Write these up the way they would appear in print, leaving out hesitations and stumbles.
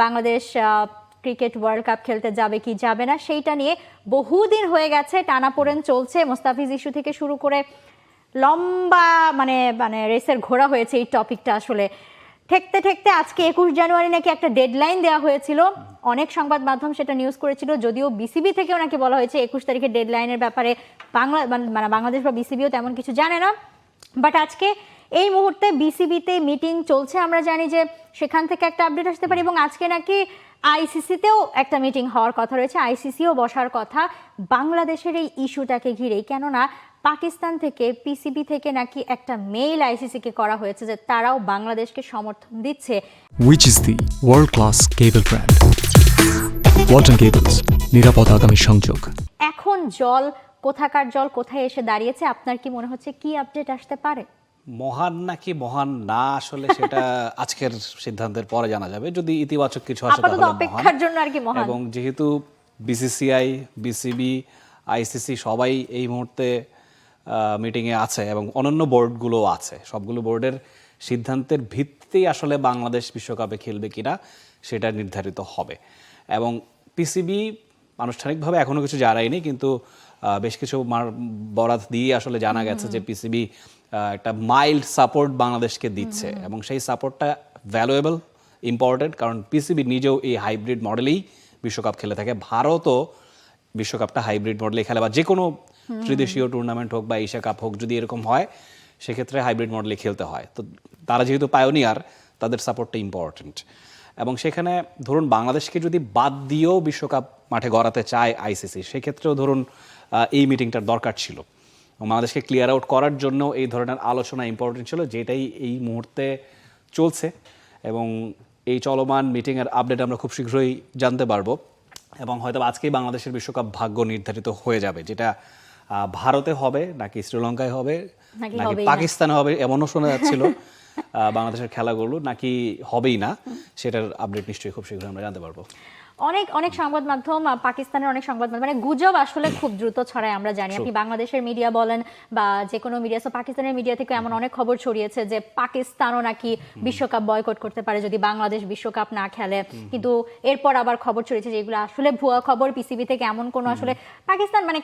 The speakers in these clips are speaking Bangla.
বাংলাদেশ ক্রিকেট ওয়ার্ল্ড কাপ খেলতে যাবে কি যাবে না সেইটা নিয়ে বহুদিন হয়ে গেছে টানাপোড়েন চলছে। মোস্তাফিজ ইস্যু থেকে শুরু করে লম্বা মানে মানে রেসের ঘোড়া হয়েছে এই টপিকটা। আসলে ঠেকতে ঠেকতে আজকে 21 জানুয়ারি নাকি একটা ডেডলাইন দেওয়া হয়েছিল, অনেক সংবাদ মাধ্যম সেটা নিউজ করেছিল, যদিও বিসিবি থেকেও নাকি বলা হয়েছে 21 তারিখের ডেডলাইনের ব্যাপারে বাংলাদেশ বা বিসিবিও তেমন কিছু জানে না। বাট আজকে এই মুহূর্তে বিসিবিতে মিটিং চলছে, আমরা জানি যে সেখান থেকে একটা আপডেট আসতে পারে। এবং আজকে নাকি আইসিসিতেও একটা মিটিং হওয়ার কথা রয়েছে, আইসিসিও বসার কথা বাংলাদেশের এই ইস্যুটাকে ঘিরেই। কেননা পাকিস্তান থেকে পিসিবি থেকে নাকি একটা মেইল আইসিসিকে করা হয়েছে যে তারাও বাংলাদেশকে সমর্থন দিচ্ছে। Which is the world-class cable brand? Walton Cables, নিরাপদ আগামী সংযোগ। এখন জল কোথাকার জল কোথায় এসে দাঁড়িয়েছে, আপনার কি মনে হচ্ছে কি আপডেট আসতে পারে? মহান নাকি মহান না আসলে সেটা আজকের সিদ্ধান্তের পরে জানা যাবে। যদি ইতিবাচক কিছু আসে তাহলে অপেক্ষার জন্য আর কি মহান। এবং যেহেতু বিসিসিআই, বিসিবি, আইসিসি সবাই এই মুহূর্তে মিটিংয়ে আছে এবং অন্যান্য বোর্ডগুলো আছে, সবগুলো বোর্ডের সিদ্ধান্তের ভিত্তিতেই আসলে বাংলাদেশ বিশ্বকাপে খেলবে কিনা সেটা নির্ধারিত হবে। এবং পিসিবি আনুষ্ঠানিকভাবে এখনও কিছু জানায়নি, কিন্তু বেশ কিছু বরাত দিয়ে আসলে জানা গেছে যে পিসিবি একটা মাইল্ড সাপোর্ট বাংলাদেশকে দিচ্ছে এবং সেই সাপোর্টটা ভ্যালুয়েবল, ইম্পর্টেন্ট। কারণ পিসিবি নিজেও এই হাইব্রিড মডেলেই বিশ্বকাপ খেলে থাকে। ভারতও বিশ্বকাপটা হাইব্রিড মডেলে খেলে, বা যে কোনো ত্রিদেশীয় টুর্নামেন্ট হোক বা এশিয়া কাপ হোক, যদি এরকম হয় সেক্ষেত্রে হাইব্রিড মডেলে খেলতে হয়। তো তারা যেহেতু পায়োনিয়ার, তাদের সাপোর্টটা ইম্পর্টেন্ট। এবং সেখানে ধরুন বাংলাদেশকে যদি বাদ দিয়েও বিশ্বকাপ মাঠে গড়াতে চায় আইসিসি, সেক্ষেত্রেও ধরুন এই মিটিংটার দরকার ছিল। বাংলাদেশকে ক্লিয়ার আউট করার জন্য এই ধরনের আলোচনা ইম্পর্টেন্ট ছিল, যেটাই এই মুহূর্তে চলছে। এবং এই চলমান মিটিংয়ের আপডেট আমরা খুব শীঘ্রই জানতে পারবো। এবং হয়তো আজকেই বাংলাদেশের বিশ্বকাপ ভাগ্য নির্ধারিত হয়ে যাবে, যেটা ভারতে হবে নাকি শ্রীলঙ্কায় হবে নাকি পাকিস্তানে হবে, এমনও শোনা যাচ্ছিল বাংলাদেশের খেলাগুলো নাকি হবেই না, সেটার আপডেট নিশ্চয়ই খুব শীঘ্রই আমরা জানতে পারবো। অনেক সংবাদ মাধ্যম, পাকিস্তানের অনেক সংবাদ মাধ্যম, মানে গুজব আসলে খুব দ্রুত ছড়ায়, আমরা জানি। আপনি বাংলাদেশের মিডিয়া বলেন বা যে কোনো মিডিয়া, সো পাকিস্তানের মিডিয়া থেকে এমন অনেক খবর ছড়িয়েছে যে পাকিস্তানও নাকি বিশ্বকাপ বয়কট করতে পারে যদি বাংলাদেশ বিশ্বকাপ না খেলে। কিন্তু এরপর আবার খবর ছড়িয়েছে যে এগুলো আসলে ভুয়া খবর। পিসিবি থেকে এমন কোনো আসলে পাকিস্তান মানে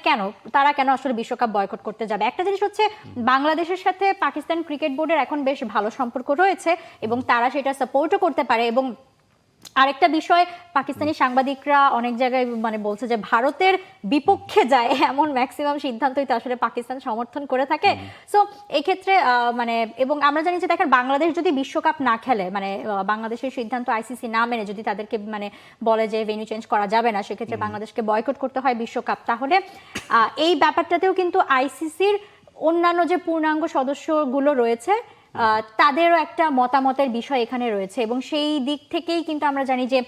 তারা কেন আসলে বিশ্বকাপ বয়কট করতে যাবে? একটা জিনিস হচ্ছে, বাংলাদেশের সাথে পাকিস্তান ক্রিকেট বোর্ডের এখন বেশ ভালো সম্পর্ক রয়েছে এবং তারা সেটা সাপোর্টও করতে পারে। এবং আরেকটা বিষয়, পাকিস্তানি সাংবাদিকরা অনেক জায়গায় মানে বলছে যে ভারতের বিপক্ষে যায় এমন ম্যাক্সিমাম সিদ্ধান্তই তো আসলে পাকিস্তান সমর্থন করে থাকে। সো এক্ষেত্রে মানে, এবং আমরা জানি যে দেখেন বাংলাদেশ যদি বিশ্বকাপ না খেলে, মানে বাংলাদেশের সিদ্ধান্ত আইসিসি না মেনে যদি তাদেরকে মানে বলে যে ভেন্যু চেঞ্জ করা যাবে না, সেক্ষেত্রে বাংলাদেশকে বয়কট করতে হয় বিশ্বকাপ, তাহলে এই ব্যাপারটাতেও কিন্তু আইসিসির অন্যান্য যে পূর্ণাঙ্গ সদস্যগুলো রয়েছে তাদেরও একটা মতামতের বিষয় এখানে রয়েছে। এবং সেই দিক থেকেই কিন্তু আমরা জানি যে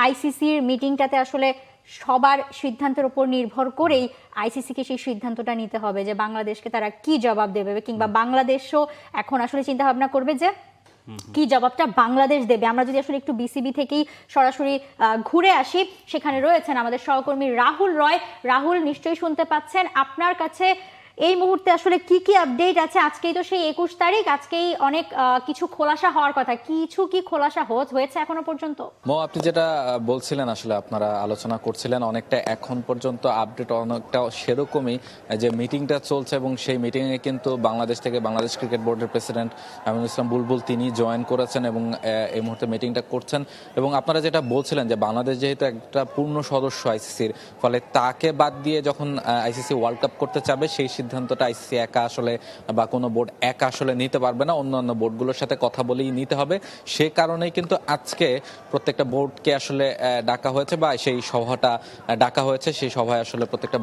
আইসিসির মিটিংটাতে আসলে সবার সিদ্ধান্তের উপর নির্ভর করেই আইসিসিকে সেই সিদ্ধান্তটা নিতে হবে যে বাংলাদেশকে তারা কি জবাব দেবে, কিংবা বাংলাদেশও এখন আসলে চিন্তা ভাবনা করবে যে কি জবাবটা বাংলাদেশ দেবে। আমরা যদি আসলে একটু বিসিবি থেকেই সরাসরি ঘুরে আসি, সেখানে রয়েছেন আমাদের সহকর্মী রাহুল রয়। রাহুল, নিশ্চয়ই শুনতে পাচ্ছেন, আপনার কাছে এই মুহূর্তে আসলে কি কি আপডেট আছে? আজকেই তো সেই 21 তারিখ, আজকেই অনেক কিছু খোলাসা হওয়ার কথা, কিছু কি খোলাসা হয়েছে এখনো পর্যন্ত? আপনি যেটা বলছিলেন, আসলে আপনারা আলোচনা করছিলেন অনেকটা, এখন পর্যন্ত আপডেট অনেকটা সেরকমই, যে মিটিংটা চলছে এবং সেই মিটিংয়ে কিন্তু বাংলাদেশ থেকে বাংলাদেশ ক্রিকেট বোর্ডের প্রেসিডেন্ট আমিনুল ইসলাম বুলবুল তিনি জয়েন করেছেন এবং এই মুহূর্তে মিটিংটা করছেন। এবং আপনারা যেটা বলছিলেন যে বাংলাদেশ যেহেতু একটা পূর্ণ সদস্য আইসিসির, ফলে তাকে বাদ দিয়ে যখন আইসিসি ওয়ার্ল্ড কাপ করতে চাবে, সেই সিদ্ধান্তটা আইসিসি একা আসলে বা কোনো বোর্ড একা আসলে নিতে পারবে না, অন্যান্য বোর্ডগুলোর সাথে কথা বলেই নিতে হবে। সে কারণেই কিন্তু আজকে প্রত্যেকটা বোর্ডকে আসলে ডাকা হয়েছে বা সেই সভাটা ডাকা হয়েছে। সেই সভায় আসলে প্রত্যেকটা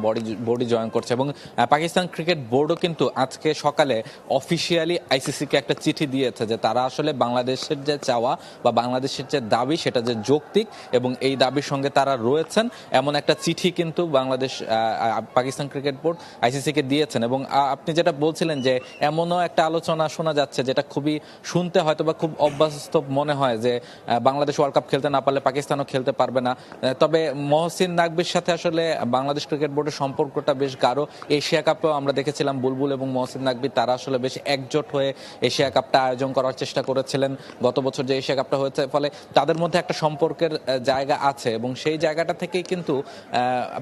বোর্ডই জয়েন করছে। এবং পাকিস্তান ক্রিকেট বোর্ডও কিন্তু আজকে সকালে অফিসিয়ালি আইসিসিকে একটা চিঠি দিয়েছে যে তারা আসলে বাংলাদেশের যে চাওয়া বা বাংলাদেশের যে দাবি, সেটা যে যৌক্তিক এবং এই দাবির সঙ্গে তারা রয়েছেন, এমন একটা চিঠি কিন্তু পাকিস্তান ক্রিকেট বোর্ড আইসিসিকে দিয়েছে। করেছেন। এবং আপনি যেটা বলছিলেন যে এমনও একটা আলোচনা শোনা যাচ্ছে যেটা খুবই শুনতে হয়তো বা খুব অবাস্তব মনে হয় যে বাংলাদেশ ওয়ার্ল্ড কাপ খেলতে না পারলে পাকিস্তানও খেলতে পারবে না। তবে মহসিন নাকবির সাথে আসলে বাংলাদেশ ক্রিকেট বোর্ডের সম্পর্কটা বেশ গাঢ়। এশিয়া কাপেও আমরা দেখেছিলাম বুলবুল এবং মহসিন নাকবি তারা আসলে বেশ একজোট হয়ে এশিয়া কাপটা আয়োজন করার চেষ্টা করেছিলেন গত বছর যে এশিয়া কাপটা হয়েছে। ফলে তাদের মধ্যে একটা সম্পর্কের জায়গা আছে এবং সেই জায়গাটা থেকেই কিন্তু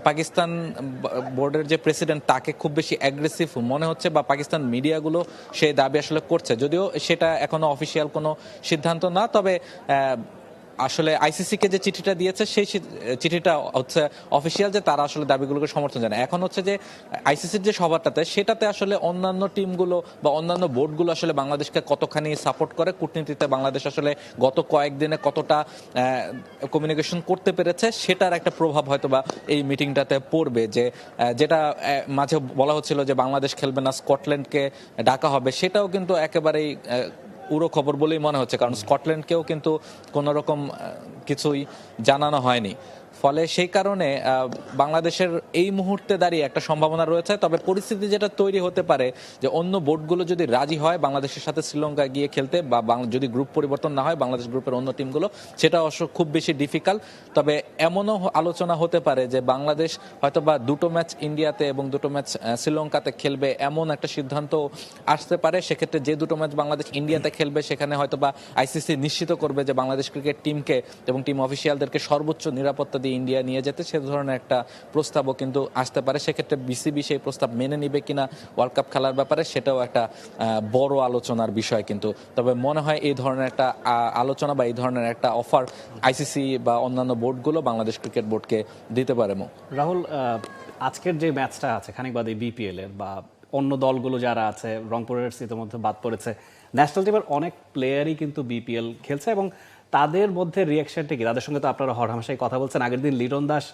পাকিস্তান বোর্ডের যে প্রেসিডেন্ট তাকে খুব বেশি অ্যাগ্রেসিভ মনে হচ্ছে বা পাকিস্তান মিডিয়াগুলো সেই দাবি আসলে করছে, যদিও সেটা এখনো অফিসিয়াল কোনো সিদ্ধান্ত না। তবে আসলে আইসিসিকে যে চিঠিটা দিয়েছে সেই চিঠিটা হচ্ছে অফিসিয়াল যে তারা আসলে দাবিগুলোকে সমর্থন জানায়। এখন হচ্ছে যে আইসিসির যে সভাটাতে সেটাতে আসলে অন্যান্য টিমগুলো বা অন্যান্য বোর্ডগুলো আসলে বাংলাদেশকে কতখানি সাপোর্ট করে, কূটনীতিতে বাংলাদেশ আসলে গত কয়েকদিনে কতটা কমিউনিকেশন করতে পেরেছে সেটার একটা প্রভাব হয়তো বা এই মিটিংটাতে পড়বে। যে যেটা মাঝে বলা হচ্ছিল যে বাংলাদেশ খেলবে না, স্কটল্যান্ডকে ডাকা হবে, সেটাও কিন্তু একেবারেই পুরো খবর বলেই মনে হচ্ছে, কারণ স্কটল্যান্ডকেও কিন্তু কোনো রকম কিছুই জানানো হয়নি। ফলে সেই কারণে বাংলাদেশের এই মুহূর্তে দাঁড়িয়ে একটা সম্ভাবনা রয়েছে। তবে পরিস্থিতি যেটা তৈরি হতে পারে যে অন্য বোর্ডগুলো যদি রাজি হয় বাংলাদেশের সাথে শ্রীলঙ্কা গিয়ে খেলতে বা যদি গ্রুপ পরিবর্তন না হয় বাংলাদেশ গ্রুপের অন্য টিমগুলো, সেটা অবশ্য খুব বেশি ডিফিকাল্ট। তবে এমনও আলোচনা হতে পারে যে বাংলাদেশ হয়তো বা দুটো ম্যাচ ইন্ডিয়াতে এবং দুটো ম্যাচ শ্রীলঙ্কাতে খেলবে, এমন একটা সিদ্ধান্ত আসতে পারে। সেক্ষেত্রে যে দুটো ম্যাচ বাংলাদেশ ইন্ডিয়াতে খেলবে সেখানে হয়তো বা আইসিসি নিশ্চিত করবে যে বাংলাদেশ ক্রিকেট টিমকে এবং টিম অফিসিয়ালদেরকে সর্বোচ্চ নিরাপত্তা দিয়ে ইন্ডিয়া নিয়ে যেতে, সে ধরনের একটা প্রস্তাবও কিন্তু আসতে পারে। সেক্ষেত্রে বিসিবি সেই প্রস্তাব মেনে নিবে কিনা ওয়ার্ল্ড কাপ খেলার ব্যাপারে সেটাও একটা বড় আলোচনার বিষয় কিন্তু। তবে মনে হয় এই ধরনের একটা আলোচনা বা এই ধরনের একটা অফার আইসিসি বা অন্যান্য বোর্ডগুলো বাংলাদেশ ক্রিকেট বোর্ডকে দিতে পারে। রাহুল, আজকের যে ম্যাচটা আছে খানিক বাদে বিপিএল এর বা অন্য দলগুলো যারা আছে, রংপুরের ইতিমধ্যে বাদ পড়েছে, ন্যাশনাল টিমের অনেক প্লেয়ারই কিন্তু বিপিএল খেলছে এবং তাদের মধ্যে রিয়াকশনটা কি? তাদের সঙ্গে তো আপনারা হরহামেশাই কথা বলছেন। আগের দিন লিটন দাস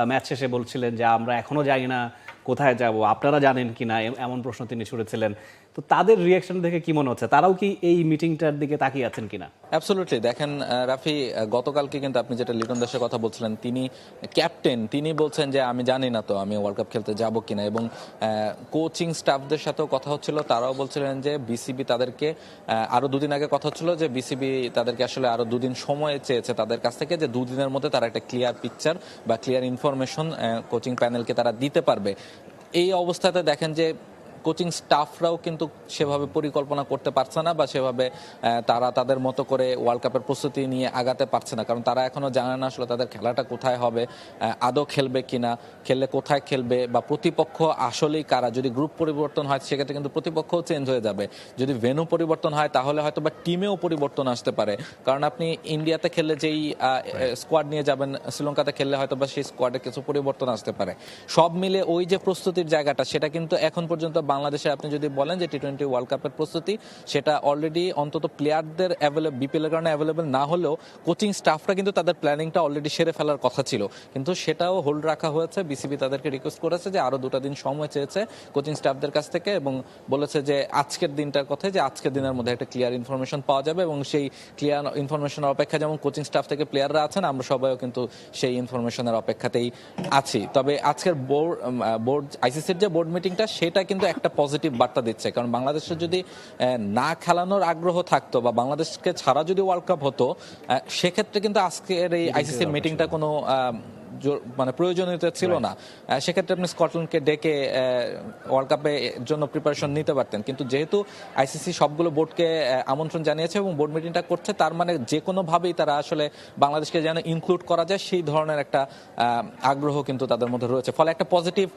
ম্যাচ শেষে বলছিলেন যে আমরা এখনো জানি না কোথায় যাব, আপনারা জানেন কি না, এমন প্রশ্ন তিনি ছুড়েছিলেন। তো তাদের রিয়াকশন দেখে কি মনে হচ্ছে? তারাও কি এই মিটিংটার দিকে তাকিয়ে আছেন কিনা? অ্যাবসলিউটলি। দেখেন রাফি, গতকালকে কিন্তু আপনি যেটা লিটন দাসের কথা বলছিলেন, তিনি ক্যাপ্টেন, তিনি বলছেন যে আমি জানি না তো আমি ওয়ার্ল্ড কাপ খেলতে যাব কিনা। এবং কোচিং স্টাফদের সাথেও কথা হচ্ছিল, তারাও বলছিলেন যে বিসিবি তাদেরকে আরো দুদিন আগে কথা হচ্ছিল যে বিসিবি তাদেরকে আসলে আরো দুদিন সময় চেয়েছে তাদের কাছ থেকে, যে দুদিনের মধ্যে তারা একটা ক্লিয়ার পিকচার বা ক্লিয়ার ইনফরমেশন কোচিং প্যানেলকে তারা দিতে পারবে। এই অবস্থাতে দেখেন যে কোচিং স্টাফরাও কিন্তু সেভাবে পরিকল্পনা করতে পারছে না বা সেভাবে তারা তাদের মতো করে ওয়ার্ল্ড কাপের প্রস্তুতি নিয়ে আগাতে পারছে না, কারণ তারা এখনো জানে না আসলে তাদের খেলাটা কোথায় হবে, আদৌ খেলবে কিনা, খেললে কোথায় খেলবে বা প্রতিপক্ষ আসলেই কারা। যদি গ্রুপ পরিবর্তন হয় সেক্ষেত্রে কিন্তু প্রতিপক্ষও চেঞ্জ হয়ে যাবে। যদি ভেন্যু পরিবর্তন হয় তাহলে হয়তো বা টিমেও পরিবর্তন আসতে পারে, কারণ আপনি ইন্ডিয়াতে খেললে যেই স্কোয়াড নিয়ে যাবেন শ্রীলঙ্কাতে খেললে হয়তো বা সেই স্কোয়াডে কিছু পরিবর্তন আসতে পারে। সব মিলে ওই যে প্রস্তুতির জায়গাটা সেটা কিন্তু এখন পর্যন্ত বাংলাদেশে আপনি যদি বলেন যে টি-20 ওয়ার্ল্ড কাপের প্রস্তুতি, সেটা অলরেডি অন্তত প্লেয়ারদের বিপিএল এর কারণে অ্যাভেলেবল না হলেও কোচিং স্টাফরা কিন্তু তাদের প্ল্যানিংটা অলরেডি সেরে ফেলার কথা ছিল, কিন্তু সেটাও হোল্ড রাখা হয়েছে। বিসিবি তাদেরকে রিকোয়েস্ট করেছে যে আরো 2টা দিন সময় চেয়েছে কোচিং স্টাফদের কাছ থেকে এবং বলেছে যে আজকের দিনটার কথা, যে আজকের দিনের মধ্যে একটা ক্লিয়ার ইনফরমেশন পাওয়া যাবে এবং সেই ক্লিয়ার ইনফরমেশনের অপেক্ষা যেমন কোচিং স্টাফ থেকে প্লেয়াররা আছেন, আমরা সবাইও কিন্তু সেই ইনফরমেশনের অপেক্ষাতেই আছি। তবে আজকের বোর্ড আইসিসির যে বোর্ড মিটিংটা সেটা কিন্তু একটা পজিটিভ বার্তা দিচ্ছে, কারণ বাংলাদেশের যদি না খেলানোর আগ্রহ থাকতো বা বাংলাদেশকে ছাড়া যদি ওয়ার্ল্ড কাপ হতো, সেক্ষেত্রে কিন্তু আজকের এই আইসিসির মিটিংটা কোনো মানে প্রয়োজনীয়তা ছিল না। সেক্ষেত্রে আপনি স্কটল্যান্ডকে ডেকে ওয়ার্ল্ড কাপের জন্য প্রিপারেশন নিতে পারতেন, কিন্তু যেহেতু আইসিসি সবগুলো বোর্ডকে আমন্ত্রণ জানিয়েছে এবং বোর্ড মিটিংটা করছে, তার মানে যে কোনোভাবেই তারা আসলে বাংলাদেশকে যেন ইনক্লুড করা যায় সেই ধরনের একটা আগ্রহ কিন্তু তাদের মধ্যে রয়েছে। ফলে একটা পজিটিভ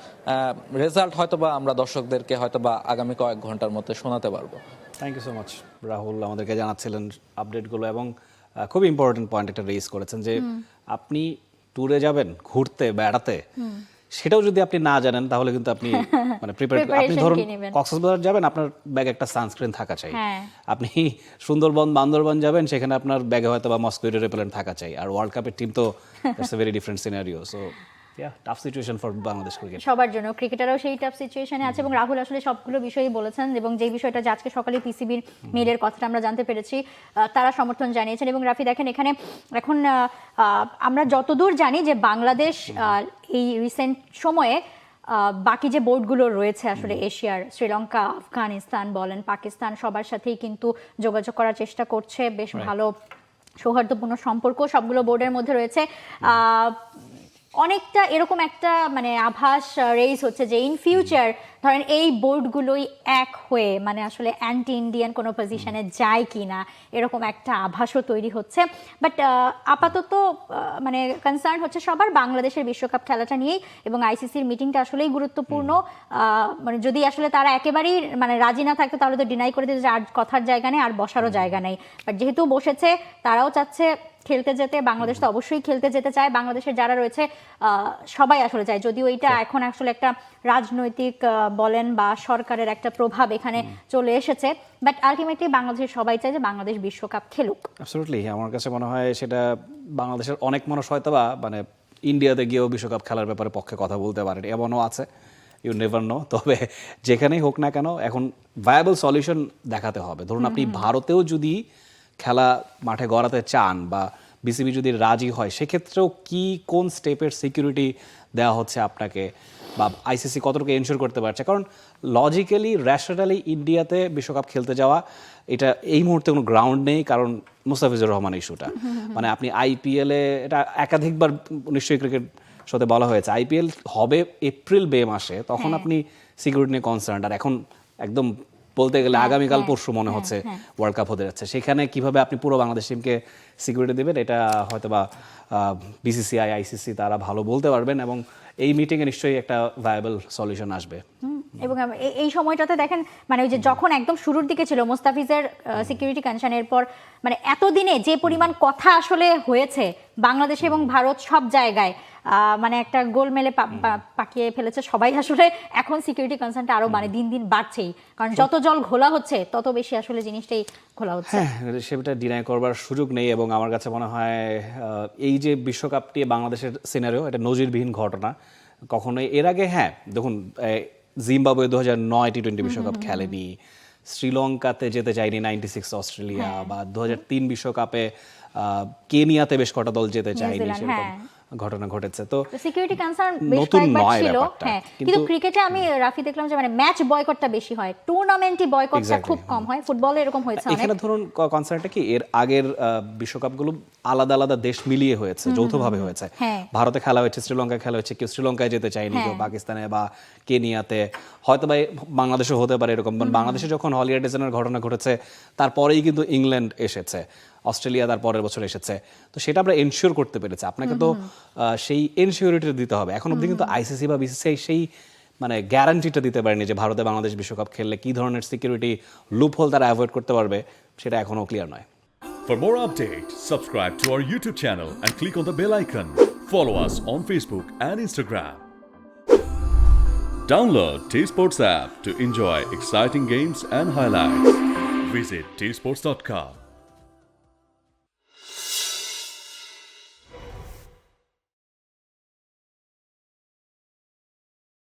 রেজাল্ট হয়তোবা আমরা দর্শকদেরকে হয়তোবা আগামী কয়েক ঘন্টার মধ্যে শোনাতে পারবো। Thank you so much Rahul, আমাদেরকে জানাচ্ছিলেন আপডেটগুলো এবং খুব ইম্পর্টেন্ট পয়েন্ট একটা রেজ করেছেন যে আপনি ট্যুরে যাবেন ঘুরতে বেড়াতে, সেটাও যদি আপনি না জানেন তাহলে কিন্তু আপনি মানে আপনি ধরুন কক্সবাজার যাবেন, আপনার ব্যাগে একটা সানস্ক্রিন থাকা চাই। আপনি সুন্দরবন বান্দরবান যাবেন, সেখানে আপনার ব্যাগে হয়তো বা মস্কিটো রিপেলেন্ট থাকা চাই। আর ওয়ার্ল্ড কাপের টিম তো it's a very different scenario. So tough situation for Bangladesh cricket. সবার জন্য, ক্রিকেটারও সেই টাফ সিচুয়েশনে আছে এবং রাহুল আসলে সবগুলো বিষয়ই বলেছেন এবং যে বিষয়টা যে আজকে সকালে পিসিবির মেলের কথাটা আমরা জানতে পেরেছি, তারা সমর্থন জানিয়েছেন। এবং রাফি দেখেন এখানে এখন আমরা যতদূর জানি যে বাংলাদেশ এই রিসেন্ট সময়ে বাকি যে বোর্ডগুলো রয়েছে আসলে এশিয়ার, শ্রীলঙ্কা, আফগানিস্তান বলেন, পাকিস্তান, সবার সাথেই কিন্তু যোগাযোগ করার চেষ্টা করছে। বেশ ভালো সৌহার্দ্যপূর্ণ সম্পর্ক সবগুলো বোর্ডের মধ্যে রয়েছে। অনেকটা এরকম একটা মানে আভাস রেইজ হচ্ছে যে ইন ফিউচার ধরেন এই বোর্ডগুলোই এক হয়ে মানে আসলে অ্যান্টি ইন্ডিয়ান কোনো পজিশনে যায় কি না, এরকম একটা আভাসও তৈরি হচ্ছে। বাট আপাতত মানে কনসার্ন হচ্ছে সবার বাংলাদেশের বিশ্বকাপ খেলাটা নিয়েই, এবং আইসিসির মিটিংটা আসলেই গুরুত্বপূর্ণ। মানে যদি আসলে তারা একেবারেই মানে রাজি না থাকতো তাহলে তো ডিনাই করে দিতে যে আর কথার জায়গা নেই, আর বসারও জায়গা নেই। বাট যেহেতু বসেছে, তারাও চাচ্ছে খেলতে যেতে, বাংলাদেশ তো অবশ্যই খেলতে যেতে চায়, বাংলাদেশের যারা রয়েছে সবাই আসলে চায়। যদিও এটা এখন আসলে একটা রাজনৈতিক বলেন বা সরকারের একটা প্রভাব এখানে চলে এসেছে, বাট আলটিমেটলি বাংলাদেশের সবাই চায় যে বাংলাদেশ বিশ্বকাপ খেলুক। অ্যাবসলিউটলি, আমার কাছে মনে হয় সেটা বাংলাদেশের অনেক মানুষ হয়তো বা মানে ইন্ডিয়াতে গিয়েও বিশ্বকাপ খেলার ব্যাপারে পক্ষে কথা বলতে পারেন, এমনও আছে, ইউ নেভার নো। তবে যেখানেই হোক না কেন এখন ভায়াবল সলিউশন দেখাতে হবে। ধরুন আপনি ভারতেও যদি খেলা মাঠে গড়াতে চান বা বিসিবি যদি রাজি হয়, সেক্ষেত্রেও কোন স্টেপের সিকিউরিটি দেওয়া হচ্ছে আপনাকে, বা আইসিসি কতটুকু এনশিওর করতে পারছে। কারণ লজিক্যালি র্যাশনালি ইন্ডিয়াতে বিশ্বকাপ খেলতে যাওয়া এটা এই মুহূর্তে কোনো গ্রাউন্ড নেই, কারণ মুস্তাফিজুর রহমান ইস্যুটা। মানে আপনি আইপিএলে এটা একাধিকবার নিশ্চয়ই ক্রিকেট শোতে বলা হয়েছে, আইপিএল হবে এপ্রিল মে মাসে, তখন আপনি সিকিউরিটি নিয়ে কনসার্ন। আর এখন একদম বলতে গেলে আগামীকাল পরশু মনে হচ্ছে ওয়ার্ল্ড কাপ হতে যাচ্ছে, সেখানে কিভাবে আপনি পুরো বাংলাদেশ টিমকে সিকিউরিটি দেবেন এটা হয়তো বা বিসিসিআই, আইসিসি তারা ভালো বলতে পারবেন, এবং এই মিটিংয়ে নিশ্চয়ই একটা ভায়াবল সলিউশন আসবে। এবং এই সময়টাতে দেখেন মানে ওই যে যখন একদম শুরুর দিকে ছিল মুস্তাফিজের সিকিউরিটি কনসার্নের পর, মানে এতদিনে যে পরিমাণ কথা আসলে হয়েছে বাংলাদেশ এবং ভারত সব জায়গায়, মানে একটা গোলমেলে পাকিয়ে ফেলেছে সবাই। আসলে এখন সিকিউরিটি কনসার্নটা আরো মানে দিন দিন বাড়ছেই, কারণ যত জল ঘোলা হচ্ছে তত বেশি আসলে জিনিসটাই ঘোলা হচ্ছে। হ্যাঁ, সেটা ডিনাই করবার সুযোগ নেই। এবং আমার কাছে মনে হয় এই যে বিশ্বকাপটি বাংলাদেশের সিনারিও, এটা নজিরবিহীন ঘটনা কখনোই। এর আগে হ্যাঁ দেখুন, জিম্বাবুয়ে 2009 টি-20 বিশ্বকাপ খেলেনি, শ্রীলঙ্কাতে যেতে চায়নি 96 অস্ট্রেলিয়া, বা 2003 বিশ্বকাপে কেনিয়াতে বেশ কটা দল যেতে চায়নি, সেরকম ঘটনা ঘটেছে। তো সিকিউরিটি কনসার্ন বেশ কয়েকবার ছিল। হ্যাঁ, কিন্তু ক্রিকেটে আমি রাফি দেখলাম যে মানে ম্যাচ বয়কটটা বেশি হয়, টুর্নামেন্টই বয়কটটা খুব কম হয়। ফুটবলে এরকম হয়েছে অনেক। এখানে ধরুন কনসার্নটা কি, এর আগের বিশ্বকাপগুলো আলাদা আলাদা দেশ মিলিয়ে হয়েছে, যৌথভাবে হয়েছে। ভারতে খেলা হয়েছে, শ্রীলঙ্কায় খেলা হয়েছে, কেউ শ্রীলঙ্কায় যেতে চায়নি, কেউ পাকিস্তানে বা কেনিয়াতে, হয়তো বা বাংলাদেশে হতে পারে এরকম। বাংলাদেশে যখন হলিউড ডিজাইনের ঘটনা ঘটেছে তারপরেই কিন্তু ইংল্যান্ড এসেছে, অস্ট্রেলিয়া তার পরের বছর এসেছে। তো সেটা আমরা এনশিওর করতে পেরেছি। আপনাকে তো সেই এনশিওরিটি দিতে হবে। এখন অবধি কিন্তু আইসিসি বা বিসিসিআই সেই মানে গ্যারান্টিটা দিতে পারেনি যে ভারতে বাংলাদেশ বিশ্বকাপ খেললে কি ধরনের সিকিউরিটি লুপহোল তারা অ্যাভয়েড করতে পারবে, সেটা এখনো ক্লিয়ার নয়। For more updates, subscribe to our YouTube channel and click on the bell icon. Follow us on Facebook and Instagram. Download T-Sports app to enjoy exciting games and highlights. Visit tsports.com.